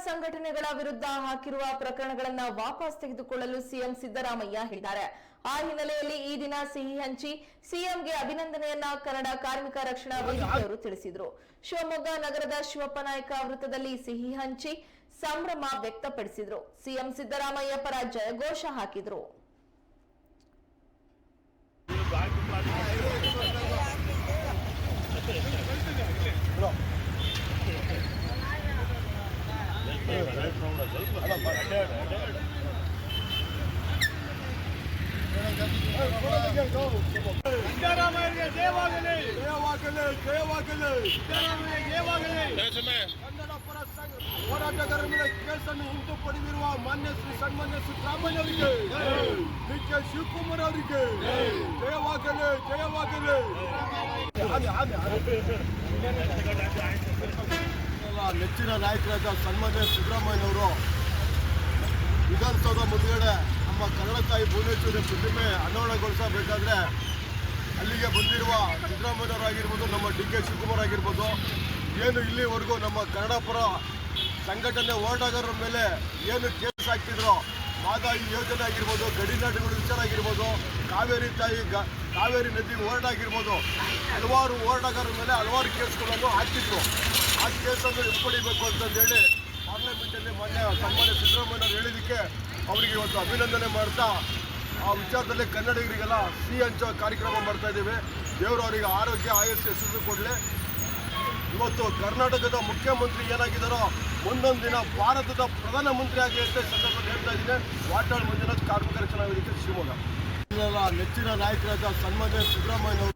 ಸಂಘಟನೆಗಳ ವಿರುದ್ಧ ಹಾಕಿರುವ ಪ್ರಕರಣಗಳನ್ನು ವಾಪಸ್ ತೆಗೆದುಕೊಳ್ಳಲು ಸಿಎಂ ಸಿದ್ದರಾಮಯ್ಯ ಹೇಳಿದ್ದಾರೆ. ಆ ಹಿನ್ನೆಲೆಯಲ್ಲಿ ಈ ದಿನ ಸಿಹಿ ಹಂಚಿ ಸಿಎಂಗೆ ಅಭಿನಂದನೆಯನ್ನ ಕನ್ನಡ ಕಾರ್ಮಿಕ ರಕ್ಷಣಾ ವೇದಿಕೆಯವರು ತಿಳಿಸಿದರು. ಶಿವಮೊಗ್ಗ ನಗರದ ಶಿವಪ್ಪ ನಾಯಕ ವೃತ್ತದಲ್ಲಿ ಸಿಹಿ ಹಂಚಿ ಸಂಭ್ರಮ ವ್ಯಕ್ತಪಡಿಸಿದರು. ಸಿಎಂ ಸಿದ್ದರಾಮಯ್ಯ ಪರ ಜಯಘೋಷ ಹಾಕಿದರು. ಸಿದ್ದರಾಮಯ್ಯಗೆ ಜಯವಾಗಲಿ, ಜಯವಾಗಲಿ, ಜಯವಾಗಲಿ, ಸಿದ್ದರಾಮಯ್ಯಗೆ ಜಯವಾಗಲಿ. ಕನ್ನಡ ಪರ ಹೋರಾಟಗಾರರ ಮೇಲೆ ಕೇಸನ್ನು ಹಿಂಪಡೆದಿರುವ ಮಾನ್ಯ ಶ್ರೀ ಸನ್ಮಾನ್ಯ ಸಿದ್ದರಾಮಯ್ಯ ಅವರಿಗೆ, ಡಿ.ಕೆ. ಶಿವಕುಮಾರ್ ಅವರಿಗೆ ಜಯವಾಗಲಿ, ಜಯವಾಗಲಿ. ನೆಚ್ಚಿನ ನಾಯಕರಾದ ಸನ್ಮಾನ್ಯ ಸಿದ್ದರಾಮಯ್ಯನವರು ವಿಧಾನಸೌಧ ಮುಂದುಗಡೆ ನಮ್ಮ ಕನ್ನಡ ತಾಯಿ ಭುವನೇಶ್ವರಿ ಪ್ರತಿಮೆ ಅನಾವರಣಗೊಳಿಸಬೇಕಾದ್ರೆ ಅಲ್ಲಿಗೆ ಬಂದಿರುವ ಸಿದ್ದರಾಮಯ್ಯನವರಾಗಿರ್ಬೋದು, ನಮ್ಮ ಡಿ.ಕೆ. ಶಿವಕುಮಾರ್ ಆಗಿರ್ಬೋದು, ಏನು ಇಲ್ಲಿವರೆಗೂ ನಮ್ಮ ಕನ್ನಡ ಪರ ಸಂಘಟನೆ ಹೋರಾಟಗಾರರ ಮೇಲೆ ಏನು ಕೇಸ್ ಹಾಕ್ತಿದ್ರು, ಮಾದಾಯಿ ಯೋಜನೆ ಆಗಿರ್ಬೋದು, ಗಡಿನಾಡುಗಳ ವಿಚಾರ ಆಗಿರ್ಬೋದು, ಕಾವೇರಿ ನದಿ ಹೋರಾಟ ಆಗಿರ್ಬೋದು, ಹಲವಾರು ಹೋರಾಟಗಾರರ ಮೇಲೆ ಹಲವಾರು ಕೇಸ್ಗಳನ್ನು ಹಾಕ್ತಿದ್ರು. ಆ ಕೇಸನ್ನು ಹಿಂಪಡಿಬೇಕು ಅಂತಂದೇಳಿ ಪಾರ್ಲಿಮೆಂಟಲ್ಲಿ ಸನ್ಮಾನ್ಯ ಸಿದ್ದರಾಮಯ್ಯನವರು ಹೇಳಿದ್ದಕ್ಕೆ ಅವರಿಗೆ ಇವತ್ತು ಅಭಿನಂದನೆ ಮಾಡ್ತಾ ಆ ವಿಚಾರದಲ್ಲಿ ಕನ್ನಡಿಗರಿಗೆಲ್ಲ ಸಿಹಿ ಹಂಚೋ ಕಾರ್ಯಕ್ರಮ ಮಾಡ್ತಾ ಇದ್ದೀವಿ. ದೇವರು ಅವರಿಗೆ ಆರೋಗ್ಯ ಆಯಸ್ಸು ಯಶಸ್ಸು ಕೊಡಲಿ. ಇವತ್ತು ಕರ್ನಾಟಕದ ಮುಖ್ಯಮಂತ್ರಿ ಏನಾಗಿದ್ದಾರೋ ಮುಂದೊಂದು ದಿನ ಭಾರತದ ಪ್ರಧಾನಮಂತ್ರಿ ಆಗಿ ಅಂತ ಸಂದರ್ಭದಲ್ಲಿ ಹೇಳ್ತಾ ಇದ್ದೀನಿ. ವಾಟಾಳ್ ಮಂಜುನಾಥ್, ಕಾರ್ಮಿಕ ರಕ್ಷಣಾ ವೇದಿಕೆ, ಶಿವಮೊಗ್ಗ. ನೆಚ್ಚಿನ ನಾಯಕರಾದ ಸನ್ಮಾನ್ಯ ಸಿದ್ದರಾಮಯ್ಯನವರು